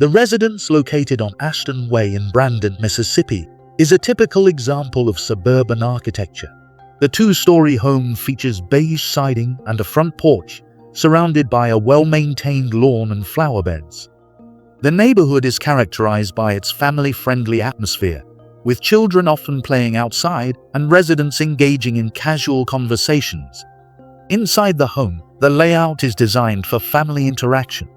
The residence, located on Ashton Way in Brandon, Mississippi, is a typical example of suburban architecture. The two-story home features beige siding and a front porch, surrounded by a well-maintained lawn and flower beds. The neighborhood is characterized by its family-friendly atmosphere, with children often playing outside and residents engaging in casual conversations. Inside the home, the layout is designed for family interaction.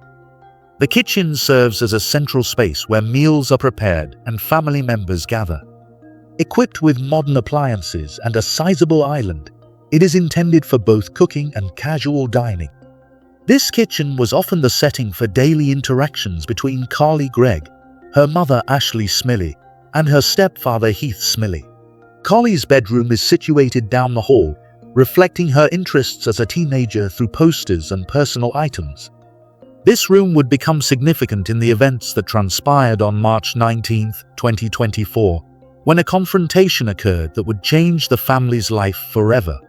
The kitchen serves as a central space where meals are prepared and family members gather. Equipped with modern appliances and a sizable island, it is intended for both cooking and casual dining. This kitchen was often the setting for daily interactions between Smylie-Gregg, her mother Ashley Smylie, and her stepfather Heath Smylie. Collie's bedroom is situated down the hall, reflecting her interests as a teenager through posters and personal items. This room would become significant in the events that transpired on March 19, 2024, when a confrontation occurred that would change the family's life forever.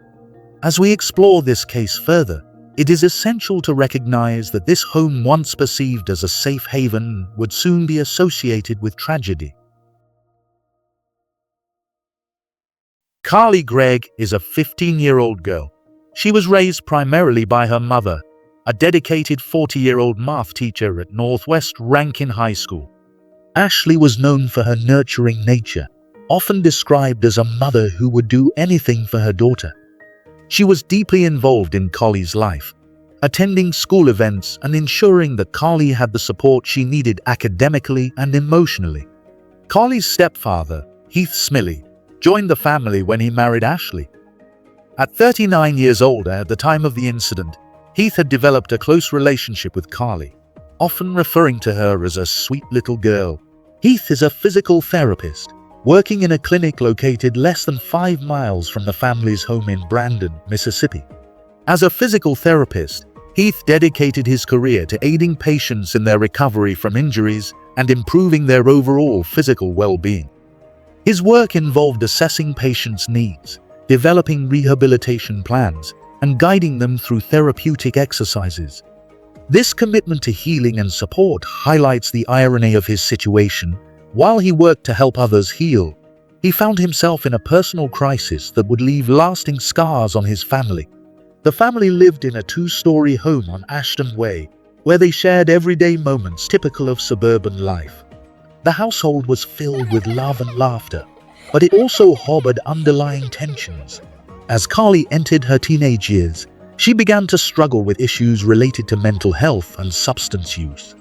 As we explore this case further, it is essential to recognize that this home, once perceived as a safe haven, would soon be associated with tragedy. Smylie-Gregg is a 15-year-old girl. She was raised primarily by her mother, a dedicated 40-year-old math teacher at Northwest Rankin High School. Ashley was known for her nurturing nature, often described as a mother who would do anything for her daughter. She was deeply involved in Collie's life, attending school events and ensuring that Collie had the support she needed academically and emotionally. Collie's stepfather, Heath Smylie, joined the family when he married Ashley. At 39 years old at the time of the incident, Heath had developed a close relationship with Collie, often referring to her as a sweet little girl. Heath is a physical therapist, working in a clinic located less than 5 miles from the family's home in Brandon, Mississippi. As a physical therapist, Heath dedicated his career to aiding patients in their recovery from injuries and improving their overall physical well-being. His work involved assessing patients' needs, developing rehabilitation plans, and guiding them through therapeutic exercises. This commitment to healing and support highlights the irony of his situation. While he worked to help others heal, he found himself in a personal crisis that would leave lasting scars on his family. The family lived in a 2-story home on Ashton Way, where they shared everyday moments typical of suburban life. The household was filled with love and laughter, but it also harbored underlying tensions. As Collie entered her teenage years, she began to struggle with issues related to mental health and substance use.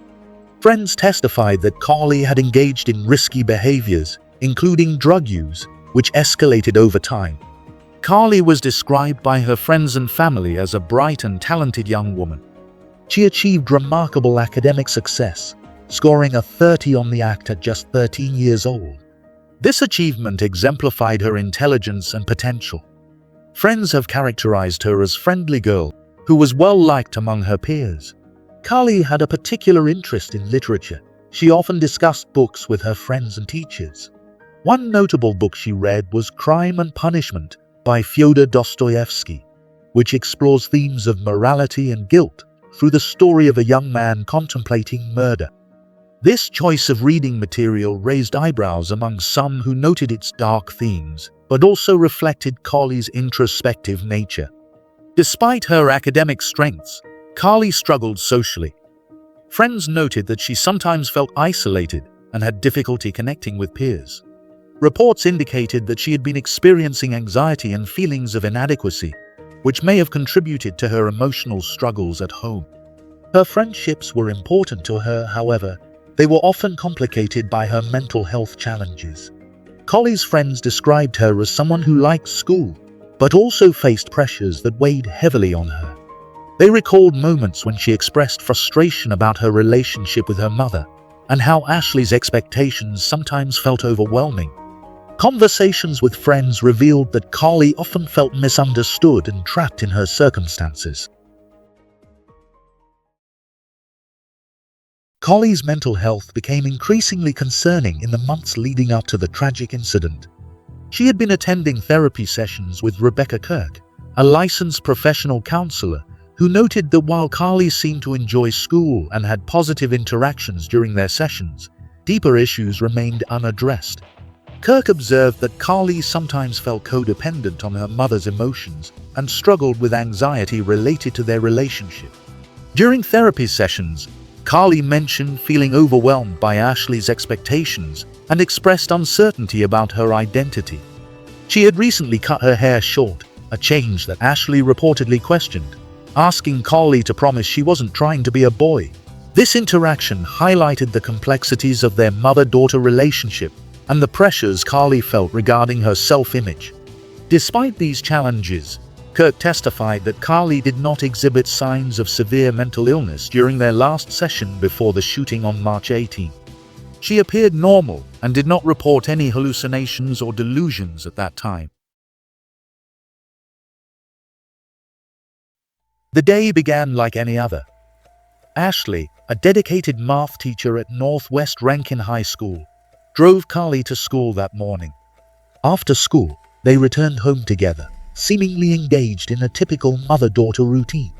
Friends testified that Collie had engaged in risky behaviors, including drug use, which escalated over time. Collie was described by her friends and family as a bright and talented young woman. She achieved remarkable academic success, scoring a 30 on the ACT at just 13 years old. This achievement exemplified her intelligence and potential. Friends have characterized her as a friendly girl who was well-liked among her peers. Collie had a particular interest in literature. She often discussed books with her friends and teachers. One notable book she read was Crime and Punishment by Fyodor Dostoevsky, which explores themes of morality and guilt through the story of a young man contemplating murder. This choice of reading material raised eyebrows among some who noted its dark themes, but also reflected Collie's introspective nature. Despite her academic strengths, Collie struggled socially. Friends noted that she sometimes felt isolated and had difficulty connecting with peers. Reports indicated that she had been experiencing anxiety and feelings of inadequacy, which may have contributed to her emotional struggles at home. Her friendships were important to her, however, they were often complicated by her mental health challenges. Collie's friends described her as someone who liked school, but also faced pressures that weighed heavily on her. They recalled moments when she expressed frustration about her relationship with her mother and how Ashley's expectations sometimes felt overwhelming. Conversations with friends revealed that Collie often felt misunderstood and trapped in her circumstances. Collie's mental health became increasingly concerning in the months leading up to the tragic incident. She had been attending therapy sessions with Rebecca Kirk, a licensed professional counselor who noted that while Carly seemed to enjoy school and had positive interactions during their sessions, deeper issues remained unaddressed. Kirk observed that Carly sometimes felt codependent on her mother's emotions and struggled with anxiety related to their relationship. During therapy sessions, Carly mentioned feeling overwhelmed by Ashley's expectations and expressed uncertainty about her identity. She had recently cut her hair short, a change that Ashley reportedly questioned, asking Carly to promise she wasn't trying to be a boy. This interaction highlighted the complexities of their mother-daughter relationship and the pressures Carly felt regarding her self-image. Despite these challenges, Kirk testified that Carly did not exhibit signs of severe mental illness during their last session before the shooting on March 18. She appeared normal and did not report any hallucinations or delusions at that time. The day began like any other. Ashley, a dedicated math teacher at Northwest Rankin High School, drove Carly to school that morning. After school, they returned home together, seemingly engaged in a typical mother-daughter routine.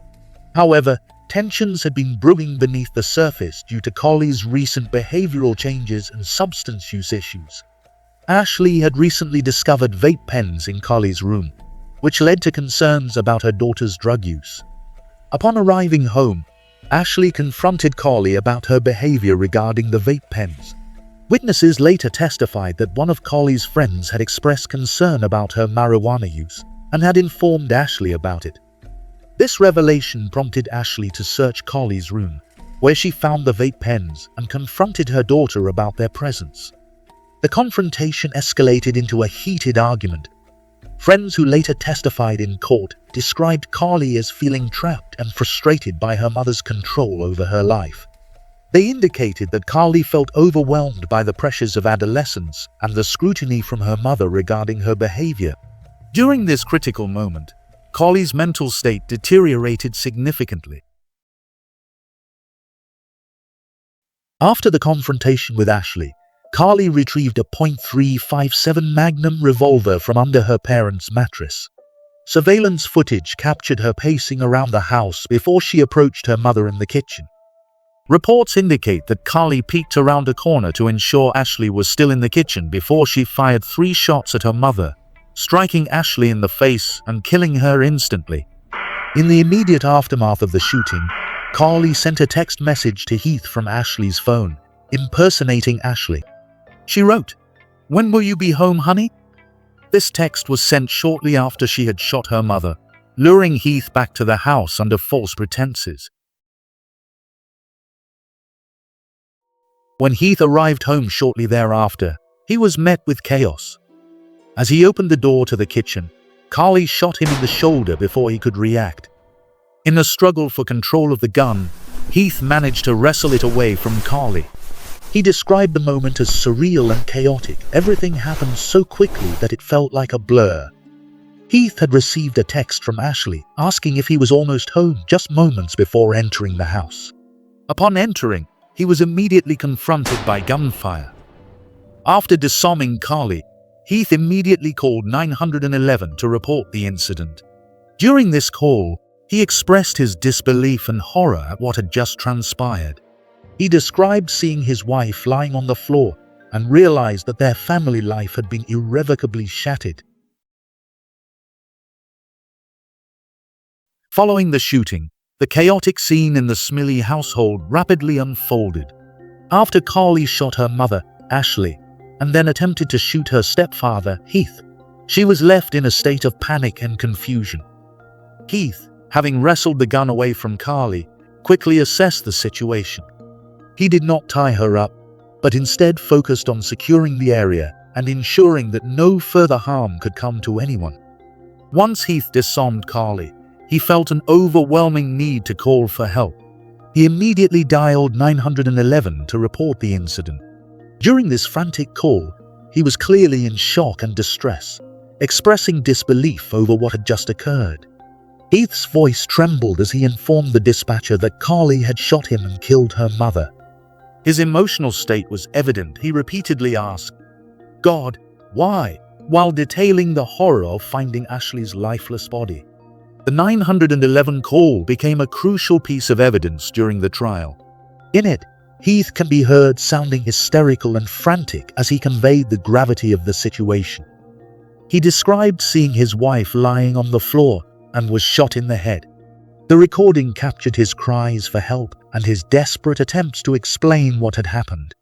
However, tensions had been brewing beneath the surface due to Carly's recent behavioral changes and substance use issues. Ashley had recently discovered vape pens in Carly's room, which led to concerns about her daughter's drug use. Upon arriving home, Ashley confronted Carly about her behavior regarding the vape pens. Witnesses later testified that one of Carly's friends had expressed concern about her marijuana use and had informed Ashley about it. This revelation prompted Ashley to search Carly's room, where she found the vape pens and confronted her daughter about their presence. The confrontation escalated into a heated argument. Friends who later testified in court described Carly as feeling trapped and frustrated by her mother's control over her life. They indicated that Carly felt overwhelmed by the pressures of adolescence and the scrutiny from her mother regarding her behavior. During this critical moment, Carly's mental state deteriorated significantly. After the confrontation with Ashley, Carly retrieved a .357 Magnum revolver from under her parents' mattress. Surveillance footage captured her pacing around the house before she approached her mother in the kitchen. Reports indicate that Carly peeked around a corner to ensure Ashley was still in the kitchen before she fired 3 shots at her mother, striking Ashley in the face and killing her instantly. In the immediate aftermath of the shooting, Carly sent a text message to Heath from Ashley's phone, impersonating Ashley. She wrote, "When will you be home, honey?" This text was sent shortly after she had shot her mother, luring Heath back to the house under false pretenses. When Heath arrived home shortly thereafter, he was met with chaos. As he opened the door to the kitchen, Carly shot him in the shoulder before he could react. In the struggle for control of the gun, Heath managed to wrestle it away from Carly. He described the moment as surreal and chaotic. Everything happened so quickly that it felt like a blur. Heath had received a text from Ashley asking if he was almost home just moments before entering the house. Upon entering, he was immediately confronted by gunfire. After disarming Carly, Heath immediately called 911 to report the incident. During this call, he expressed his disbelief and horror at what had just transpired. He described seeing his wife lying on the floor and realized that their family life had been irrevocably shattered. Following the shooting, the chaotic scene in the Smylie household rapidly unfolded. After Carly shot her mother, Ashley, and then attempted to shoot her stepfather, Heath, she was left in a state of panic and confusion. Heath, having wrestled the gun away from Carly, quickly assessed the situation. He did not tie her up, but instead focused on securing the area and ensuring that no further harm could come to anyone. Once Heath disarmed Carly, he felt an overwhelming need to call for help. He immediately dialed 911 to report the incident. During this frantic call, he was clearly in shock and distress, expressing disbelief over what had just occurred. Heath's voice trembled as he informed the dispatcher that Carly had shot him and killed her mother. His emotional state was evident. He repeatedly asked, "God, why?" while detailing the horror of finding Ashley's lifeless body. The 911 call became a crucial piece of evidence during the trial. In it, Heath can be heard sounding hysterical and frantic as he conveyed the gravity of the situation. He described seeing his wife lying on the floor and was shot in the head. The recording captured his cries for help and his desperate attempts to explain what had happened.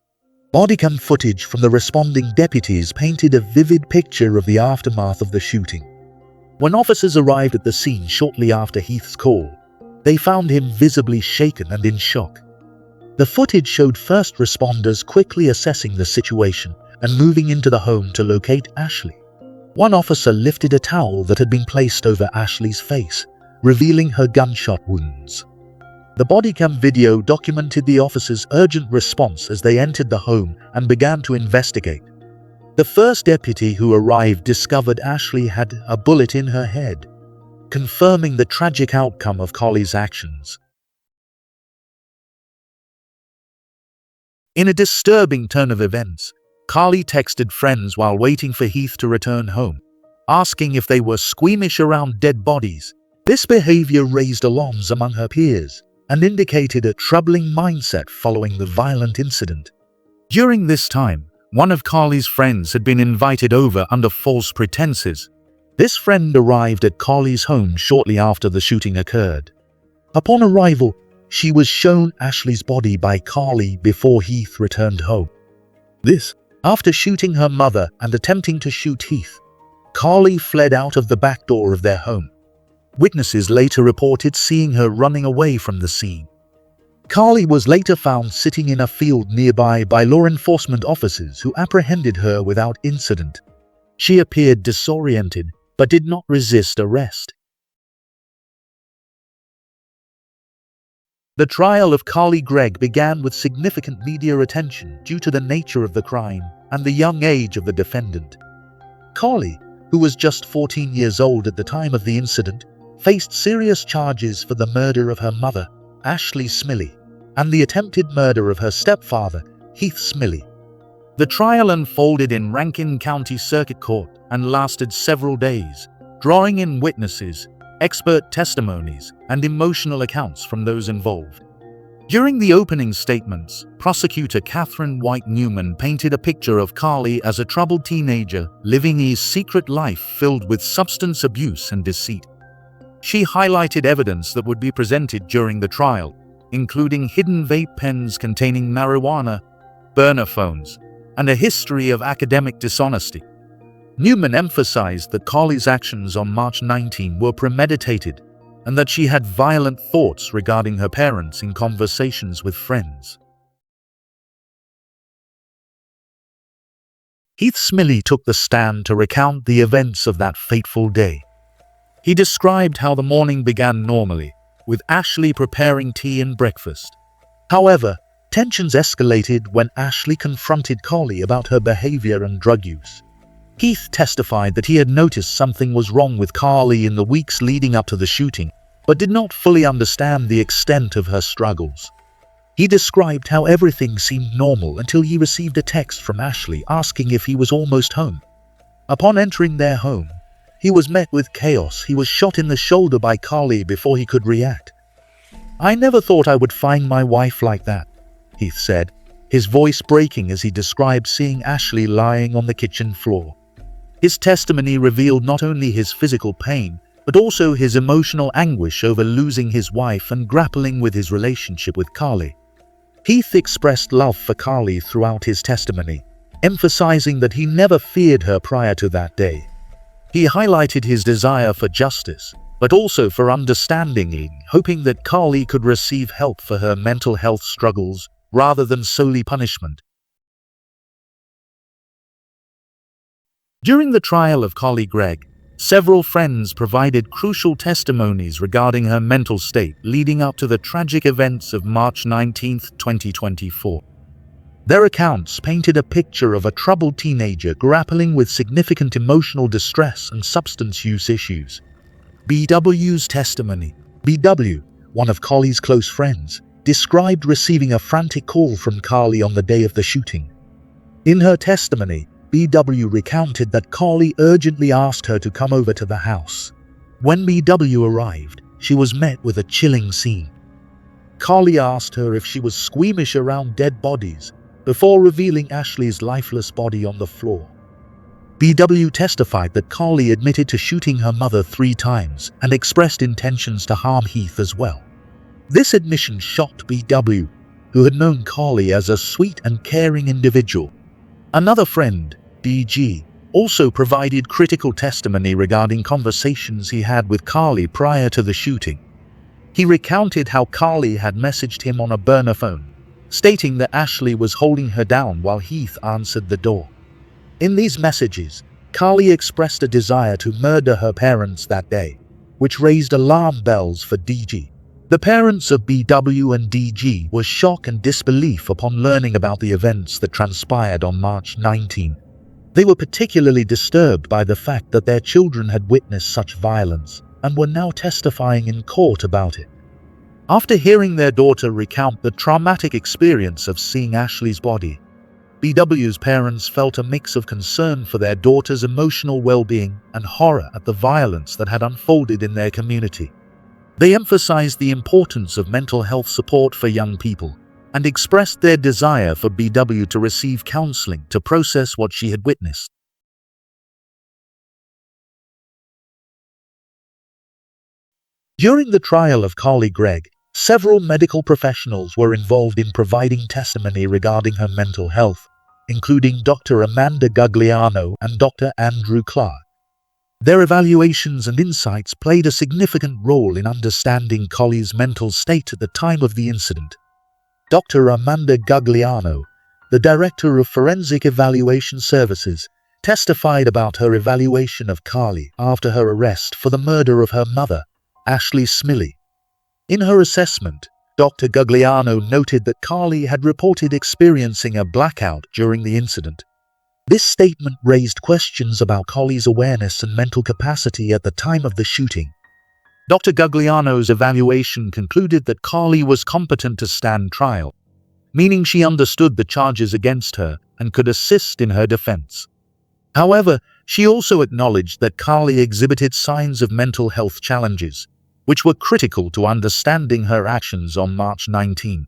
Bodycam footage from the responding deputies painted a vivid picture of the aftermath of the shooting. When officers arrived at the scene shortly after Heath's call, they found him visibly shaken and in shock. The footage showed first responders quickly assessing the situation and moving into the home to locate Ashley. One officer lifted a towel that had been placed over Ashley's face, revealing her gunshot wounds. The bodycam video documented the officers' urgent response as they entered the home and began to investigate. The first deputy who arrived discovered Ashley had a bullet in her head, confirming the tragic outcome of Carly's actions. In a disturbing turn of events, Carly texted friends while waiting for Heath to return home, asking if they were squeamish around dead bodies. This behavior raised alarms among her peers and indicated a troubling mindset following the violent incident. During this time, one of Carly's friends had been invited over under false pretenses. This friend arrived at Carly's home shortly after the shooting occurred. Upon arrival, she was shown Ashley's body by Carly before Heath returned home. This, after shooting her mother and attempting to shoot Heath, Carly fled out of the back door of their home. Witnesses later reported seeing her running away from the scene. Carly was later found sitting in a field nearby by law enforcement officers who apprehended her without incident. She appeared disoriented but did not resist arrest. The trial of Smylie-Gregg began with significant media attention due to the nature of the crime and the young age of the defendant. Carly, who was just 14 years old at the time of the incident, faced serious charges for the murder of her mother, Ashley Smylie, and the attempted murder of her stepfather, Heath Smylie. The trial unfolded in Rankin County Circuit Court and lasted several days, drawing in witnesses, expert testimonies, and emotional accounts from those involved. During the opening statements, prosecutor Catherine White Newman painted a picture of Carly as a troubled teenager living a secret life filled with substance abuse and deceit. She highlighted evidence that would be presented during the trial, including hidden vape pens containing marijuana, burner phones, and a history of academic dishonesty. Newman emphasized that Carly's actions on March 19 were premeditated and that she had violent thoughts regarding her parents in conversations with friends. Heath Smylie took the stand to recount the events of that fateful day. He described how the morning began normally, with Ashley preparing tea and breakfast. However, tensions escalated when Ashley confronted Carly about her behavior and drug use. Heath testified that he had noticed something was wrong with Carly in the weeks leading up to the shooting, but did not fully understand the extent of her struggles. He described how everything seemed normal until he received a text from Ashley asking if he was almost home. Upon entering their home, he was met with chaos. He was shot in the shoulder by Carly before he could react. "I never thought I would find my wife like that," Heath said, his voice breaking as he described seeing Ashley lying on the kitchen floor. His testimony revealed not only his physical pain, but also his emotional anguish over losing his wife and grappling with his relationship with Carly. Heath expressed love for Carly throughout his testimony, emphasizing that he never feared her prior to that day. He highlighted his desire for justice, but also for understanding, hoping that Carly could receive help for her mental health struggles rather than solely punishment. During the trial of Smylie-Gregg, several friends provided crucial testimonies regarding her mental state leading up to the tragic events of March 19, 2024. Their accounts painted a picture of a troubled teenager grappling with significant emotional distress and substance use issues. BW's testimony. BW, one of Carly's close friends, described receiving a frantic call from Carly on the day of the shooting. In her testimony, BW recounted that Carly urgently asked her to come over to the house. When BW arrived, she was met with a chilling scene. Carly asked her if she was squeamish around dead bodies before revealing Ashley's lifeless body on the floor. BW testified that Carly admitted to shooting her mother 3 times and expressed intentions to harm Heath as well. This admission shocked BW, who had known Carly as a sweet and caring individual. Another friend, DG, also provided critical testimony regarding conversations he had with Carly prior to the shooting. He recounted how Carly had messaged him on a burner phone, stating that Ashley was holding her down while Heath answered the door. In these messages, Carly expressed a desire to murder her parents that day, which raised alarm bells for DG. The parents of BW and DG were shocked and disbelief upon learning about the events that transpired on March 19. They were particularly disturbed by the fact that their children had witnessed such violence and were now testifying in court about it. After hearing their daughter recount the traumatic experience of seeing Ashley's body, BW's parents felt a mix of concern for their daughter's emotional well-being and horror at the violence that had unfolded in their community. They emphasized the importance of mental health support for young people and expressed their desire for BW to receive counseling to process what she had witnessed. During the trial of Smylie-Gregg, several medical professionals were involved in providing testimony regarding her mental health, including Dr. Amanda Gugliano and Dr. Andrew Clark. Their evaluations and insights played a significant role in understanding Smylie's mental state at the time of the incident. Dr. Amanda Gugliano, the Director of Forensic Evaluation Services, testified about her evaluation of Smylie after her arrest for the murder of her mother, Ashley Smylie. In her assessment, Dr. Gugliano noted that Smylie had reported experiencing a blackout during the incident. This statement raised questions about Smylie's awareness and mental capacity at the time of the shooting. Dr. Gugliano's evaluation concluded that Smylie was competent to stand trial, meaning she understood the charges against her and could assist in her defense. However, she also acknowledged that Smylie exhibited signs of mental health challenges, which were critical to understanding her actions on March 19.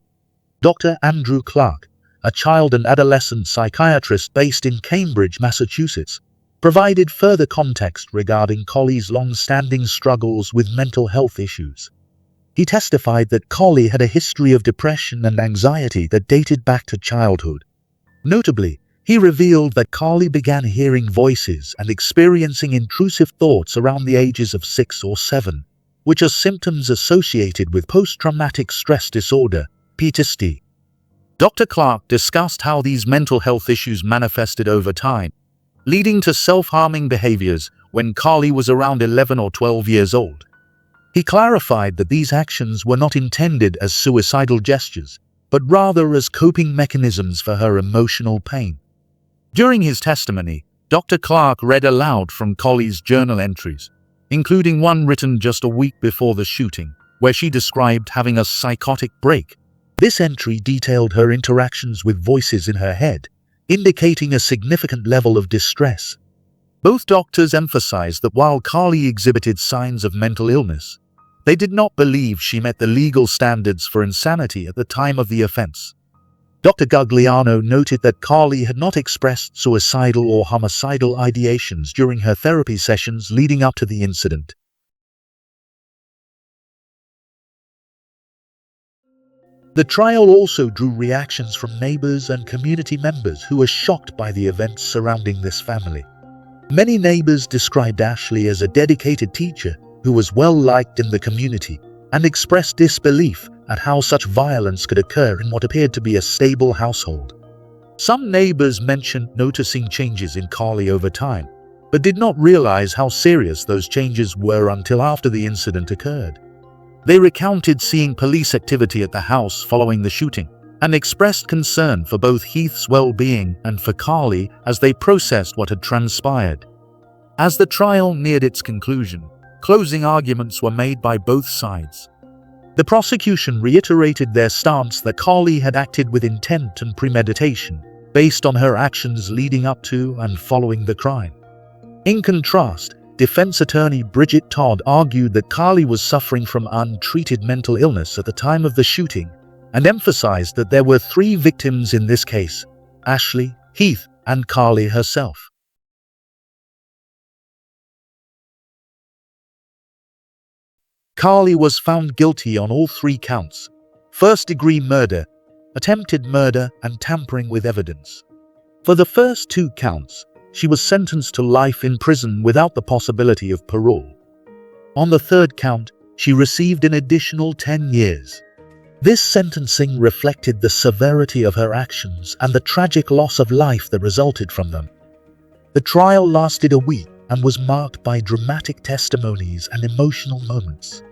Dr. Andrew Clark, a child and adolescent psychiatrist based in Cambridge, Massachusetts, provided further context regarding Smylie's long-standing struggles with mental health issues. He testified that Smylie had a history of depression and anxiety that dated back to childhood. Notably, he revealed that Smylie began hearing voices and experiencing intrusive thoughts around the ages of 6 or 7, which are symptoms associated with post-traumatic stress disorder, PTSD. Dr. Clark discussed how these mental health issues manifested over time, leading to self-harming behaviors when Smylie was around 11 or 12 years old. He clarified that these actions were not intended as suicidal gestures, but rather as coping mechanisms for her emotional pain. During his testimony, Dr. Clark read aloud from Smylie's journal entries, including one written just a week before the shooting, where she described having a psychotic break. This entry detailed her interactions with voices in her head, indicating a significant level of distress. Both doctors emphasized that while Smylie exhibited signs of mental illness, they did not believe she met the legal standards for insanity at the time of the offense. Dr. Gugliano noted that Smylie had not expressed suicidal or homicidal ideations during her therapy sessions leading up to the incident. The trial also drew reactions from neighbors and community members who were shocked by the events surrounding this family. Many neighbors described Ashley as a dedicated teacher who was well-liked in the community and expressed disbelief at how such violence could occur in what appeared to be a stable household. Some neighbors mentioned noticing changes in Smylie over time, but did not realize how serious those changes were until after the incident occurred. They recounted seeing police activity at the house following the shooting and expressed concern for both Heath's well-being and for Smylie as they processed what had transpired. As the trial neared its conclusion, closing arguments were made by both sides. The prosecution reiterated their stance that Smylie had acted with intent and premeditation based on her actions leading up to and following the crime. In contrast, defense attorney Bridget Todd argued that Carly was suffering from untreated mental illness at the time of the shooting and emphasized that there were 3 victims in this case: Ashley, Heath, and Carly herself. Carly was found guilty on all 3 counts: first-degree murder, attempted murder, and tampering with evidence. For the first 2 counts, she was sentenced to life in prison without the possibility of parole. On the 3rd count, she received an additional 10 years. This sentencing reflected the severity of her actions and the tragic loss of life that resulted from them. The trial lasted a week and was marked by dramatic testimonies and emotional moments.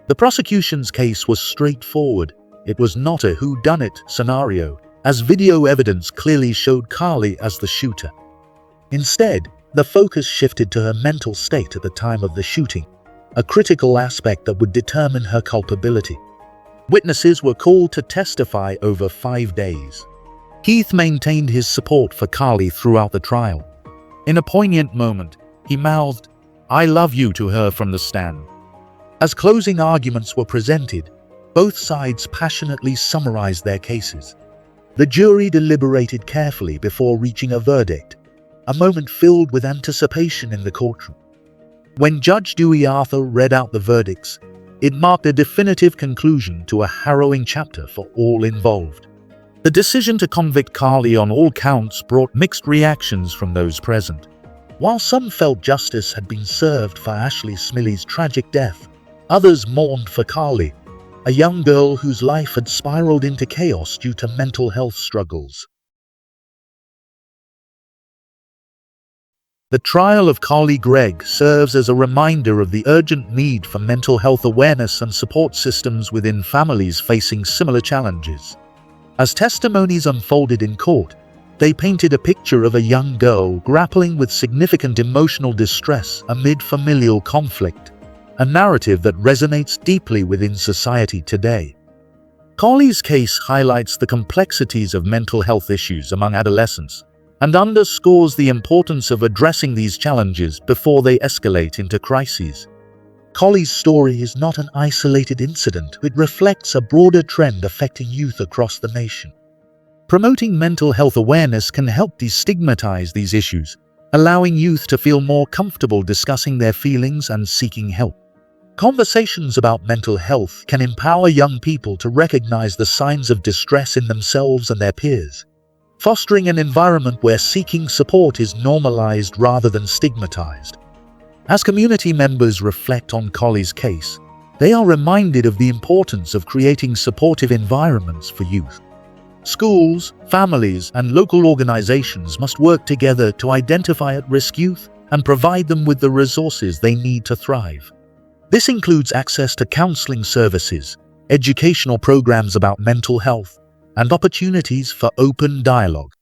The prosecution's case was straightforward. It was not a whodunit scenario, as video evidence clearly showed Carly as the shooter. Instead, the focus shifted to her mental state at the time of the shooting, a critical aspect that would determine her culpability. Witnesses were called to testify over 5 days. Heath maintained his support for Carly throughout the trial. In a poignant moment, he mouthed, "I love you," to her from the stand. As closing arguments were presented, both sides passionately summarized their cases. The jury deliberated carefully before reaching a verdict, a moment filled with anticipation in the courtroom. When Judge Dewey Arthur read out the verdicts, it marked a definitive conclusion to a harrowing chapter for all involved. The decision to convict Carly on all counts brought mixed reactions from those present. While some felt justice had been served for Ashley Smylie-Gregg's tragic death, others mourned for Carly, a young girl whose life had spiraled into chaos due to mental health struggles. The trial of Smylie-Gregg serves as a reminder of the urgent need for mental health awareness and support systems within families facing similar challenges. As testimonies unfolded in court, they painted a picture of a young girl grappling with significant emotional distress amid familial conflict, a narrative that resonates deeply within society today. Carly's case highlights the complexities of mental health issues among adolescents and underscores the importance of addressing these challenges before they escalate into crises. Carly's story is not an isolated incident. It reflects a broader trend affecting youth across the nation. Promoting mental health awareness can help destigmatize these issues, allowing youth to feel more comfortable discussing their feelings and seeking help. Conversations about mental health can empower young people to recognize the signs of distress in themselves and their peers, fostering an environment where seeking support is normalized rather than stigmatized. As community members reflect on Carly's case, they are reminded of the importance of creating supportive environments for youth. Schools, families, and local organizations must work together to identify at-risk youth and provide them with the resources they need to thrive. This includes access to counseling services, educational programs about mental health, and opportunities for open dialogue.